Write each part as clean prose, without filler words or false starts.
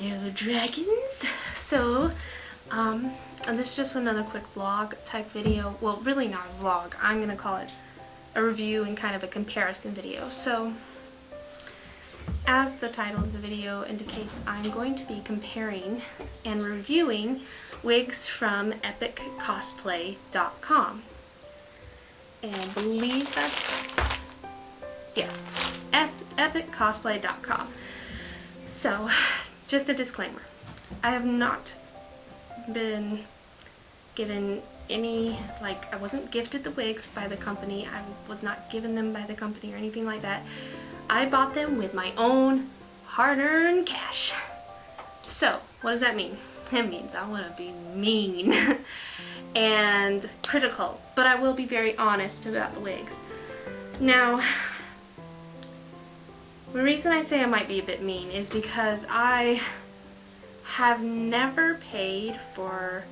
Hello dragons! So, and this is just another quick vlog type video. Well, really not a vlog. I'm gonna call it a review and kind of a comparison video. So, as the title of the video indicates, I'm going to be comparing and reviewing wigs from EpicCosplay.com. And I believe that's... yes, EpicCosplay.com. So, just a disclaimer. I have not been given any, I wasn't gifted the wigs by the company. I was not given them by the company or anything like that. I bought them with my own hard-earned cash. So, what does that mean? It means I want to be mean and critical, but I will be very honest about the wigs. Now, the reason I say I might be a bit mean is because I have never paid for...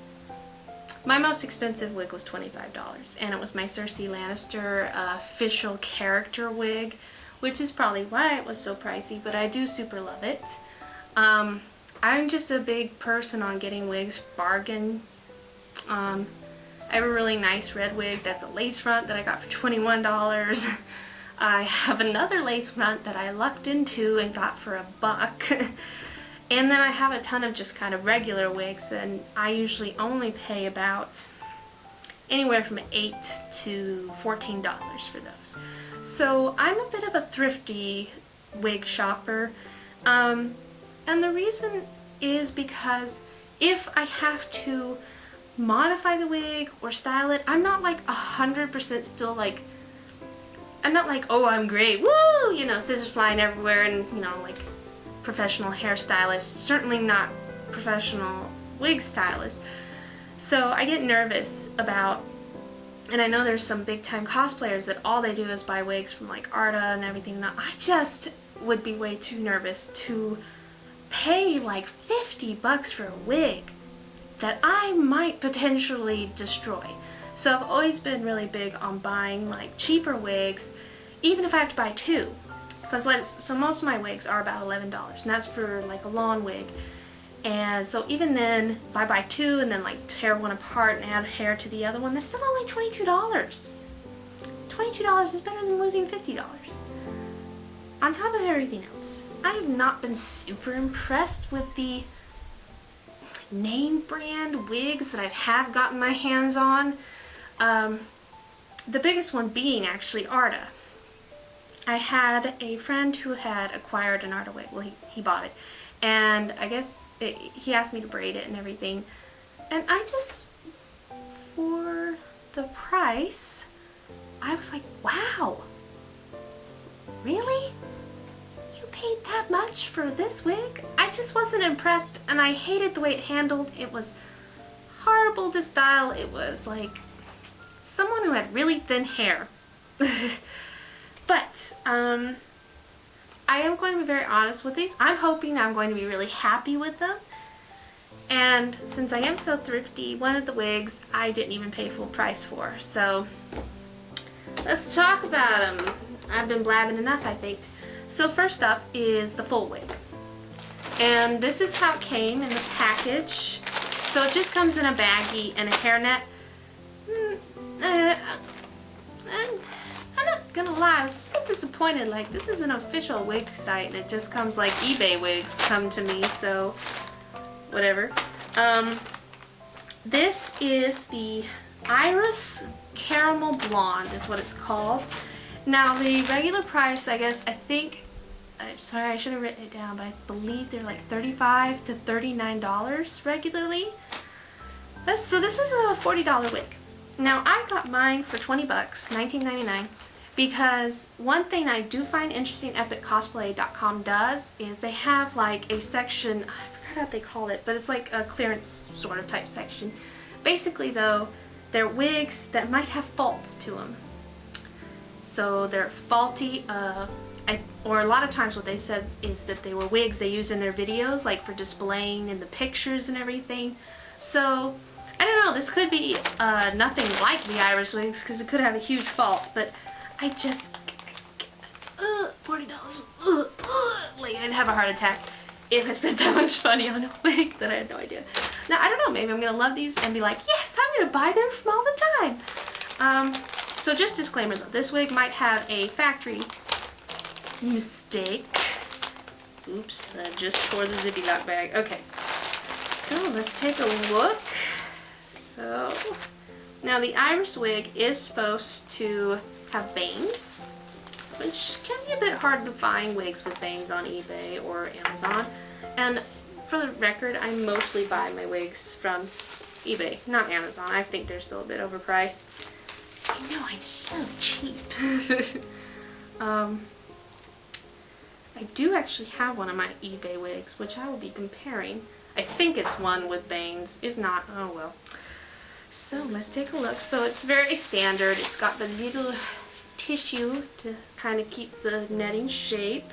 my most expensive wig was $25, and it was my Cersei Lannister official character wig, which is probably why it was so pricey, but I do super love it. I'm just a big person on getting wigs bargain. I have a really nice red wig that's a lace front that I got for $21. I have another lace front that I lucked into and got for $1. And then I have a ton of just kind of regular wigs, and I usually only pay about anywhere from $8 to $14 for those. So I'm a bit of a thrifty wig shopper. And the reason is because if I have to modify the wig or style it, I'm not like 100% still like, I'm not like, oh, I'm great, woo, you know, scissors flying everywhere and, you know, like professional hairstylist, certainly not professional wig stylist. So I get nervous about, and I know there's some big time cosplayers that all they do is buy wigs from like Arta and everything, and I just would be way too nervous to pay like $50 for a wig that I might potentially destroy. So I've always been really big on buying like cheaper wigs, even if I have to buy two. So most of my wigs are about $11, and that's for like a lawn wig. And so even then, if I buy two and then like tear one apart and add hair to the other one, that's still only $22. $22 is better than losing $50. On top of everything else, I have not been super impressed with the name brand wigs that I have gotten my hands on. The biggest one being actually Arta. I had a friend who had acquired an Arta wig. Well, he bought it, and I guess he asked me to braid it and everything, and I just, for the price, I was like, wow, really? You paid that much for this wig? I just wasn't impressed, and I hated the way it handled. It was horrible to style. It was like someone who had really thin hair. But I am going to be very honest with these. I'm hoping I'm going to be really happy with them. And since I am so thrifty, one of the wigs I didn't even pay full price for. So let's talk about them. I've been blabbing enough, I think. So first up is the full wig. And this is how it came in the package. So it just comes in a baggie and a hairnet. I'm not gonna lie, I was a bit disappointed. Like, this is an official wig site and it just comes like eBay wigs come to me, so whatever. This is the Iris Caramel Blonde is what it's called. Now the regular price, I think, I'm sorry I should have written it down, but I believe they're like $35 to $39 regularly. So this is a $40 wig. Now I got mine for $20, $19.99, because one thing I do find interesting EpicCosplay.com does is they have like a section, I forgot what they call it, but it's like a clearance sort of type section. Basically though, they're wigs that might have faults to them. So they're faulty, or a lot of times what they said is that they were wigs they used in their videos, like for displaying in the pictures and everything. So I don't know, this could be nothing like the Iris wigs because it could have a huge fault, but I just, $40, like I'd have a heart attack. if I spent that much money on a wig, then I had no idea. Now, I don't know, maybe I'm gonna love these and be like, yes, I'm gonna buy them from all the time. So just disclaimer though, this wig might have a factory mistake. Oops, I just tore the zippy lock bag. Okay, so let's take a look. So, now the iris wig is supposed to have bangs, which can be a bit hard to find wigs with bangs on eBay or Amazon. And for the record, I mostly buy my wigs from eBay, not Amazon. I think they're still a bit overpriced. I know, I'm so cheap. I do actually have one of my eBay wigs, which I will be comparing. I think it's one with bangs. If not, oh well. So let's take a look. So it's very standard. It's got the little tissue to kind of keep the netting shape.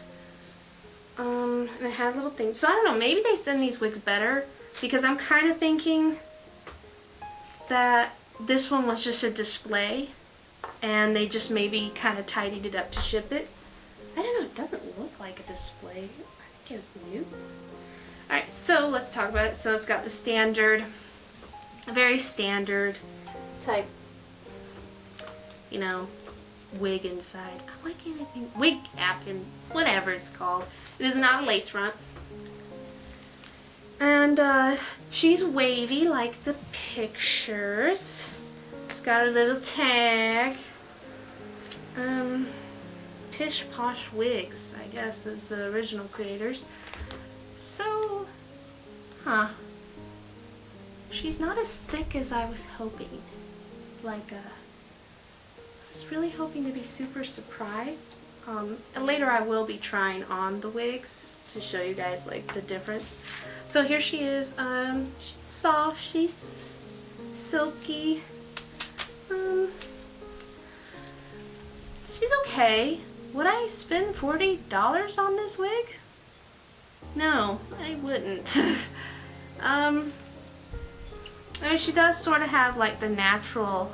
And it has little things. So I don't know, maybe they send these wigs better, because I'm kind of thinking that this one was just a display and they just maybe kind of tidied it up to ship it. I don't know, it doesn't look like a display. I think it's new. Alright, so let's talk about it. So it's got the standard, very standard type, you know, wig inside. I like anything, wig cap and whatever it's called. It is not a lace front. And she's wavy like the pictures. She's got a little tag. Pish Posh Wigs, I guess, is the original creators. So, she's not as thick as I was hoping. Like, I was really hoping to be super surprised. And later I will be trying on the wigs to show you guys like the difference. So here she is. She's soft. She's silky. She's okay. Would I spend $40 on this wig? No, I wouldn't. I mean, she does sort of have like the natural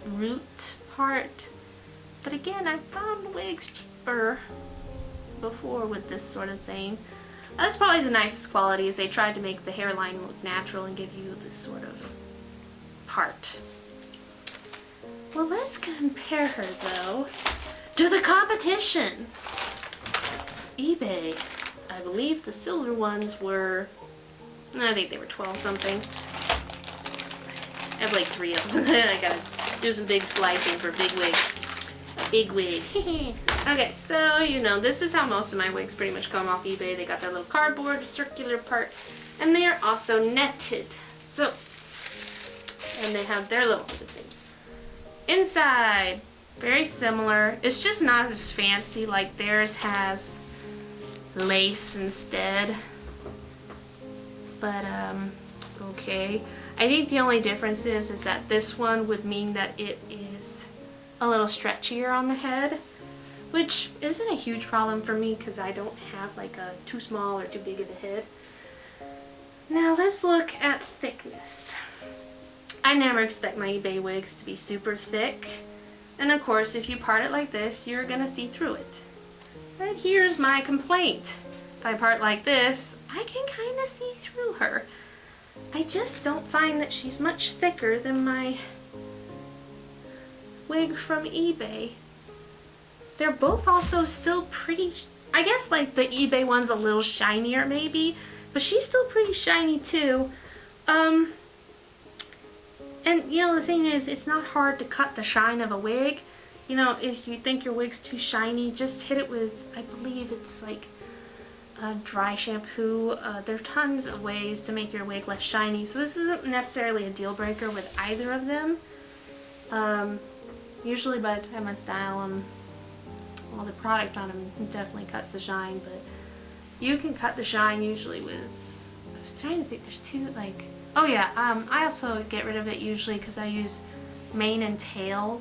root part. But again, I found wigs cheaper before with this sort of thing. That's probably the nicest quality, is they tried to make the hairline look natural and give you this sort of part. Well, let's compare her though to the competition. eBay. I believe the silver ones were, I think they were 12 something. I have like 3 of them. I gotta do some big splicing for a big wig. A big wig. Okay, so you know, this is how most of my wigs pretty much come off eBay. They got that little cardboard circular part, and they are also netted. So, and they have their little thing. Inside, very similar. It's just not as fancy, like theirs has lace instead. But, okay. I think the only difference is that this one would mean that it is a little stretchier on the head, which isn't a huge problem for me because I don't have like a too small or too big of a head. Now let's look at thickness. I never expect my eBay wigs to be super thick, and of course if you part it like this, you're gonna see through it. But here's my complaint. If I part like this, I can kind of see through her. I just don't find that she's much thicker than my wig from eBay. They're both also still pretty, I guess like the eBay one's a little shinier maybe, but she's still pretty shiny too. And you know, the thing is, it's not hard to cut the shine of a wig. You know, if you think your wig's too shiny, just hit it with, I believe it's like dry shampoo. There are tons of ways to make your wig less shiny, so this isn't necessarily a deal breaker with either of them. Usually by the time I style them, well, the product on them definitely cuts the shine, but you can cut the shine usually with, I was trying to think, there's two, like, oh yeah, I also get rid of it usually because I use mane and tail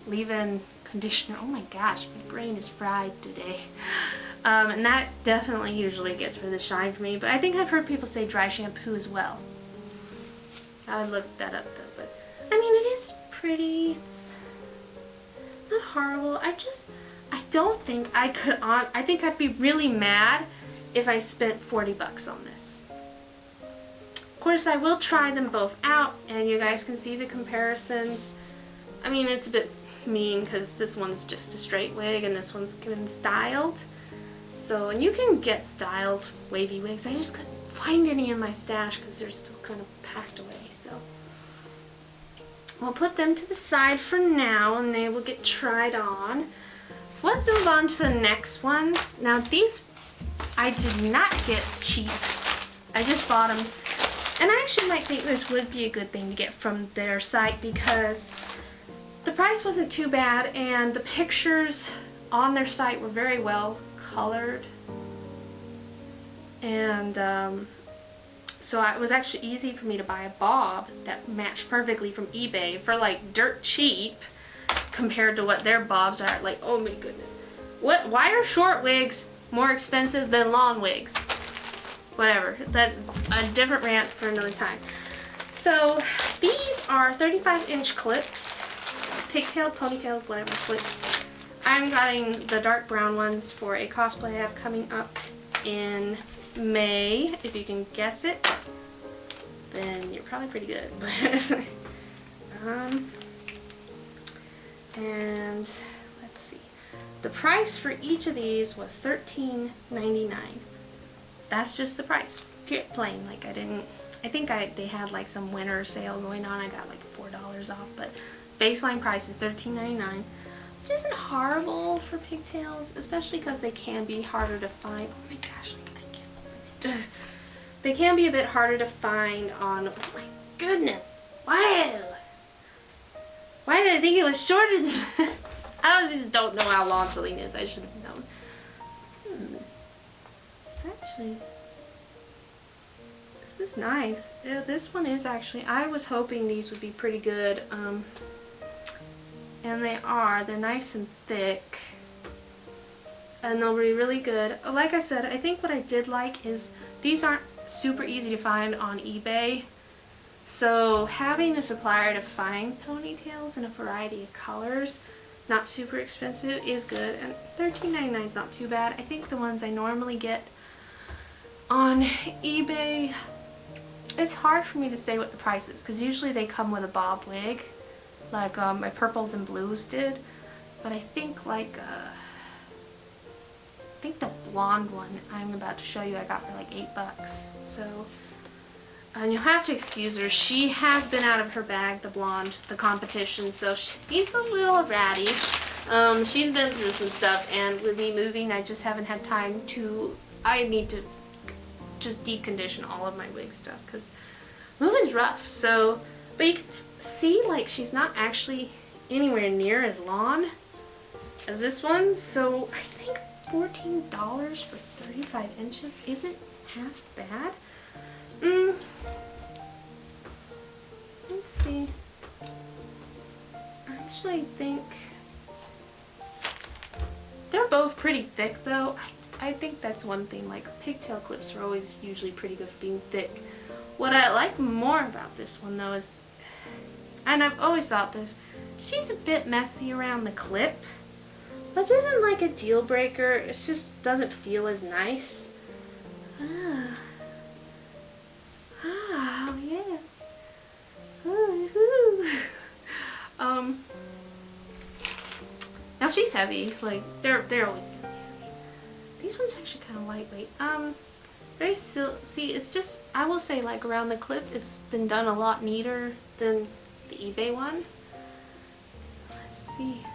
leave-in conditioner. Oh my gosh, my brain is fried today. And that definitely usually gets rid of the shine for me, but I think I've heard people say dry shampoo as well. I would look that up though, but I mean, it is pretty. It's not horrible. I don't think I could I think I'd be really mad if I spent 40 bucks on this. Of course, I will try them both out and you guys can see the comparisons. I mean, it's a bit mean because this one's just a straight wig and this one's been styled. So, and you can get styled wavy wigs. I just couldn't find any in my stash because they're still kind of packed away. So, we'll put them to the side for now and they will get tried on. So let's move on to the next ones. Now these I did not get cheap. I just bought them. And I actually might think this would be a good thing to get from their site because the price wasn't too bad and the pictures on their site were very well colored. And so it was actually easy for me to buy a bob that matched perfectly from eBay for like dirt cheap compared to what their bobs are. Like, oh my goodness. Why are short wigs more expensive than long wigs? Whatever. That's a different rant for another time. So these are 35-inch clips. Pigtail, ponytail, whatever clips. I'm getting the dark brown ones for a cosplay I have coming up in May. If you can guess it, then you're probably pretty good. And let's see. The price for each of these was $13.99. That's just the price. Plain. Like I think they had like some winter sale going on. I got like $4 off, but baseline price is $13.99. Which isn't horrible for pigtails, especially because they can be harder to find. Oh my gosh, like I can't. They can be a bit harder to find on. Oh my goodness! Wow! Why did I think it was shorter than this? I just don't know how long something is. I should have known. It's actually. This is nice. Yeah, this one is actually. I was hoping these would be pretty good. And they are. They're nice and thick. And they'll be really good. Like I said, I think what I did like is these aren't super easy to find on eBay. So having a supplier to find ponytails in a variety of colors, not super expensive, is good. And $13.99 is not too bad. I think the ones I normally get on eBay, it's hard for me to say what the price is because usually they come with a bob wig. Like my purples and blues did, but I think like I think the blonde one I'm about to show you I got for like $8. So, and you'll have to excuse her. She has been out of her bag, the blonde, the competition, so she's a little ratty. She's been through some stuff, and with me moving, I just haven't had time to. I need to just decondition all of my wig stuff because moving's rough. So. But you can see, like, she's not actually anywhere near as long as this one. So I think $14 for 35 inches isn't half bad. Let's see. I actually think they're both pretty thick, though. I think that's one thing. Like, pigtail clips are always usually pretty good for being thick. What I like more about this one, though, is, and I've always thought this, she's a bit messy around the clip, which isn't like a deal breaker. It just doesn't feel as nice. Oh yes. Now she's heavy. Like they're always gonna be heavy. These ones are actually kind of lightweight. Very see, it's just, I will say, like around the clip, it's been done a lot neater than the eBay one. Let's see.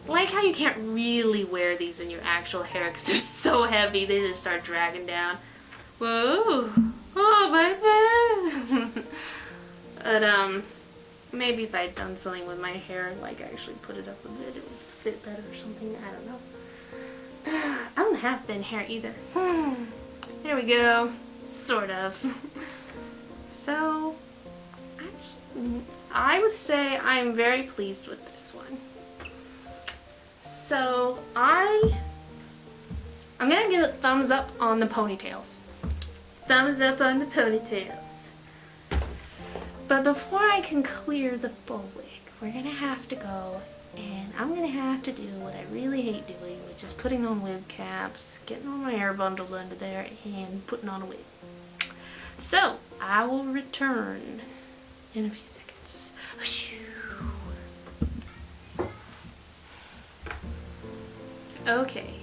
Like how you can't really wear these in your actual hair because they're so heavy, they just start dragging down. Whoa! Oh my bad! But maybe if I'd done something with my hair, like actually put it up a bit, it would fit better or something. I don't know. I don't have thin hair either. There we go. Sort of. So, actually, I would say I'm very pleased with this one. So, I'm gonna give it thumbs up on the ponytails. Thumbs up on the ponytails. But before I can clear the full wig, we're gonna have to go And I'm gonna have to do what I really hate doing, which is putting on wig caps, getting all my hair bundled under there, and putting on a wig. So, I will return in a few seconds. Okay,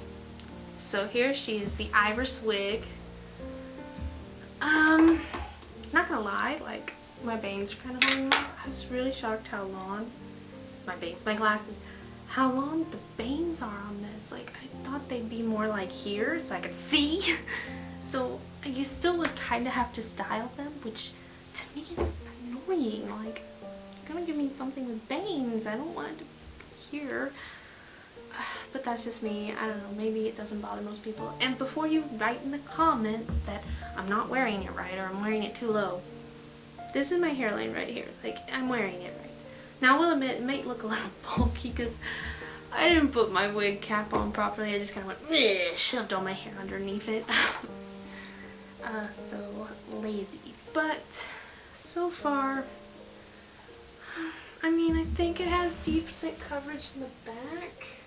so here she is, the Iris wig. Not gonna lie, like, my bangs are kind of holding on. I was really shocked how long, my glasses, how long the bangs are on this. Like, I thought they'd be more like here so I could see. So you still would kind of have to style them, which to me is annoying. Like, you're gonna give me something with bangs. I don't want it to be here. But that's just me. I don't know. Maybe it doesn't bother most people. And before you write in the comments that I'm not wearing it right or I'm wearing it too low, this is my hairline right here. Like, I'm wearing it right. Now, I will admit, it might look a little bulky because I didn't put my wig cap on properly. I just kind of went, shoved all my hair underneath it. So lazy. But so far, I mean, I think it has decent coverage in the back.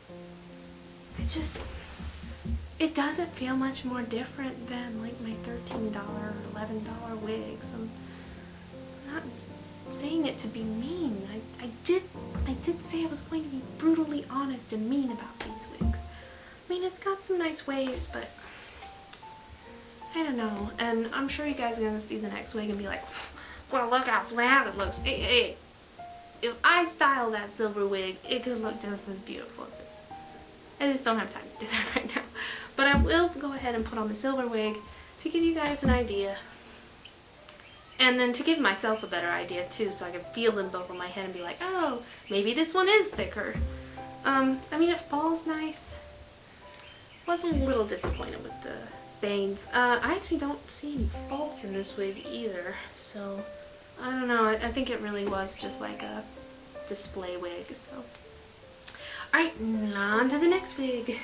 It doesn't feel much more different than like my $13 or $11 wigs. I'm not saying it to be mean. I did say I was going to be brutally honest and mean about these wigs. I mean, it's got some nice waves, but I don't know. And I'm sure you guys are going to see the next wig and be like, well, look how flat it looks. Hey, if I style that silver wig, it could look just as beautiful as this. I just don't have time to do that right now. But I will go ahead and put on the silver wig to give you guys an idea. And then to give myself a better idea too, so I can feel them both on my head and be like, oh, maybe this one is thicker. I mean, it falls nice. Was a little disappointed with the bangs. I actually don't see any faults in this wig either. So, I don't know. I think it really was just like a display wig. So. Alright, on to the next wig.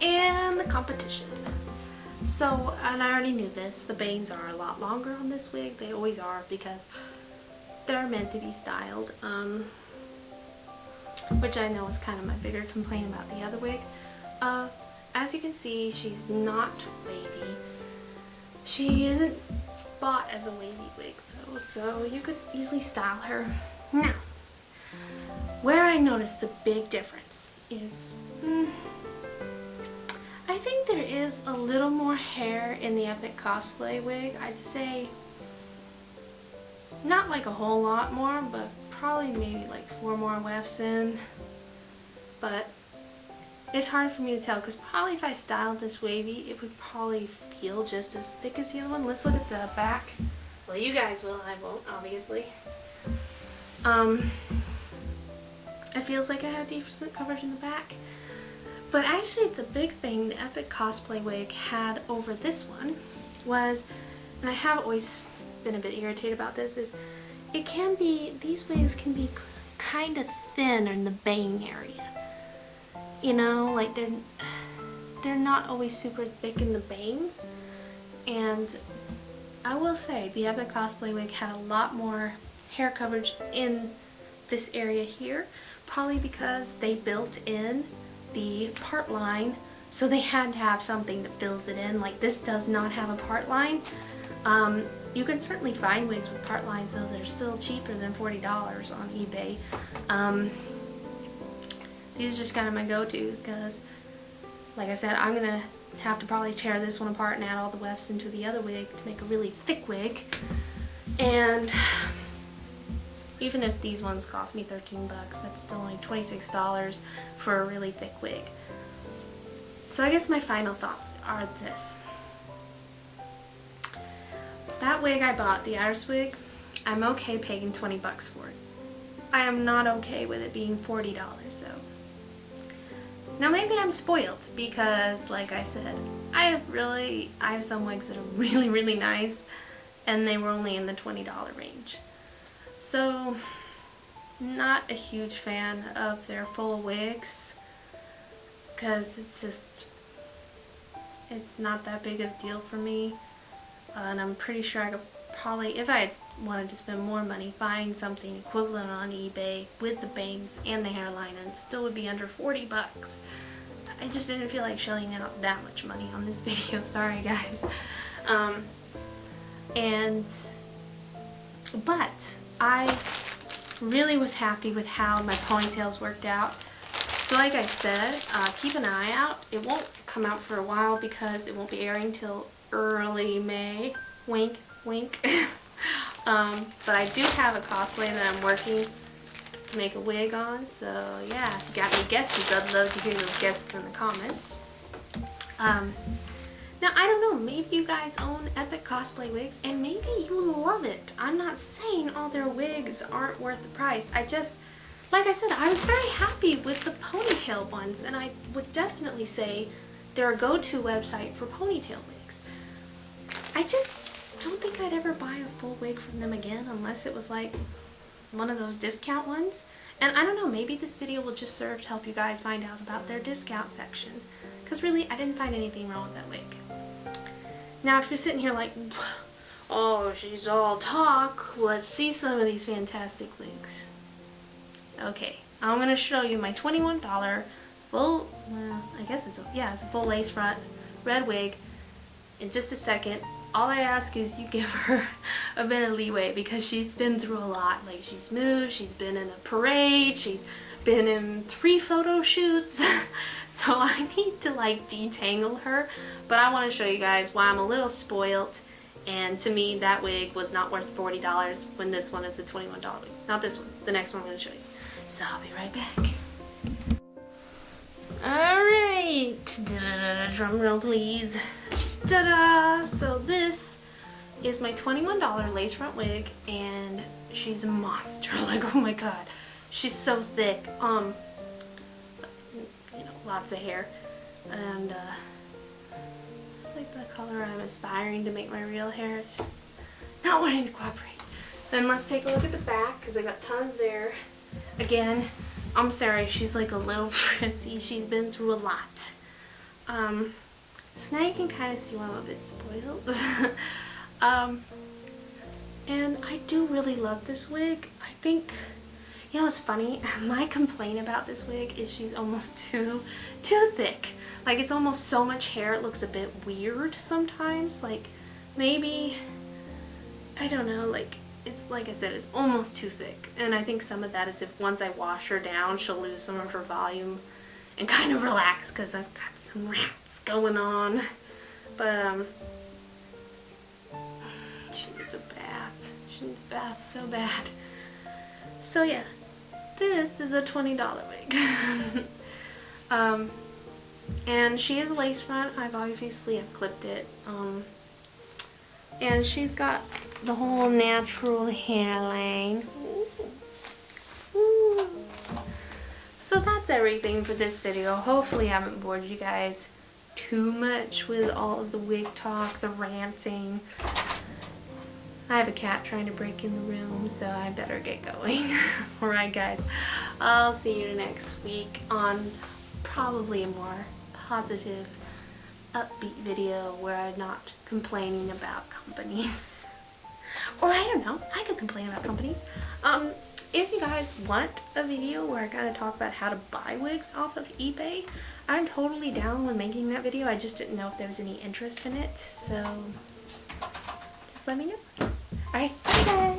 And the competition. So, and I already knew this, the bangs are a lot longer on this wig. They always are because they're meant to be styled. Which I know is kind of my bigger complaint about the other wig. As you can see, she's not wavy. She isn't bought as a wavy wig though, so you could easily style her. Now, where I noticed the big difference is, I think there is a little more hair in the EpicCosplay wig. I'd say not like a whole lot more, but probably maybe like 4 more wefts in. But it's hard for me to tell because probably if I styled this wavy, it would probably feel just as thick as the other one. Let's look at the back. Well, you guys will, I won't, obviously. It feels like I have decent coverage in the back. But actually the big thing the EpicCosplay wig had over this one was, and I have always been a bit irritated about this, is it can be, these wigs can be kind of thin in the bang area. You know, like they're not always super thick in the bangs. And I will say the EpicCosplay wig had a lot more hair coverage in this area here, probably because they built in the part line, so they had to have something that fills it in. Like, this does not have a part line. You can certainly find wigs with part lines though that are still cheaper than $40 on eBay. These are just kind of my go-tos because, like I said, I'm gonna have to probably tear this one apart and add all the wefts into the other wig to make a really thick wig. And even if these ones cost me 13 bucks, that's still only $26 for a really thick wig. So I guess my final thoughts are this. That wig I bought, the Iris wig, I'm okay paying 20 bucks for it. I am not okay with it being $40 though. Now maybe I'm spoiled because, like I said, I have some wigs that are really nice and they were only in the $20 range. So, not a huge fan of their full wigs because it's not that big of a deal for me. And I'm pretty sure I could probably, if I had wanted to spend more money, buying something equivalent on eBay with the bangs and the hairline, and it still would be under 40 bucks. I just didn't feel like shelling out that much money on this video. Sorry, guys. But I really was happy with how my ponytails worked out. So like I said, keep an eye out. It won't come out for a while because it won't be airing till early May. Wink, wink. But I do have a cosplay that I'm working to make a wig on. So yeah, if you got any guesses, I'd love to hear those guesses in the comments. Now, I don't know, maybe you guys own EpicCosplay Wigs, and maybe you love it. I'm not saying all their wigs aren't worth the price. I just, like I said, I was very happy with the ponytail ones, and I would definitely say they're a go-to website for ponytail wigs. I just don't think I'd ever buy a full wig from them again unless it was like one of those discount ones. And I don't know, maybe this video will just serve to help you guys find out about their discount section. Because really, I didn't find anything wrong with that wig. Now, if you're sitting here like, oh, she's all talk, let's see some of these fantastic wigs. Okay, I'm going to show you my $21 full, well, I guess it's a full lace front red wig in just a second. All I ask is you give her a bit of leeway because she's been through a lot. Like, she's moved, she's been in a parade, she's been in 3 photo shoots. So I need to like detangle her, but I want to show you guys why I'm a little spoiled, and to me that wig was not worth $40 when this one is a $21 wig. Not this one, the next one I'm going to show you. So I'll be right back. Alright, drum roll please. Ta-da! So this is my $21 lace front wig, and she's a monster. Like, oh my god, she's so thick. Lots of hair, and this is like the color I'm aspiring to make my real hair. It's just not wanting to cooperate. Then let's take a look at the back because I got tons there. Again, I'm sorry, she's like a little frizzy. She's been through a lot. So now you can kind of see why I'm a bit spoiled. And I do really love this wig. I think, you know what's funny? My complaint about this wig is she's almost too thick. Like, it's almost so much hair it looks a bit weird sometimes. Like, maybe, I don't know, like, it's like I said, it's almost too thick. And I think some of that is if once I wash her down, she'll lose some of her volume and kind of relax because I've got some rats going on. But, she needs a bath. She needs a bath so bad. So yeah. This is a $20 wig. And she is lace front. I've clipped it. And she's got the whole natural hairline. Ooh. So that's everything for this video. Hopefully I haven't bored you guys too much with all of the wig talk, the ranting. I have a cat trying to break in the room, so I better get going. Alright guys, I'll see you next week on probably a more positive, upbeat video where I'm not complaining about companies. Or I don't know, I could complain about companies. If you guys want a video where I kind of talk about how to buy wigs off of eBay, I'm totally down with making that video. I just didn't know if there was any interest in it, so just let me know. Alright, bye guys!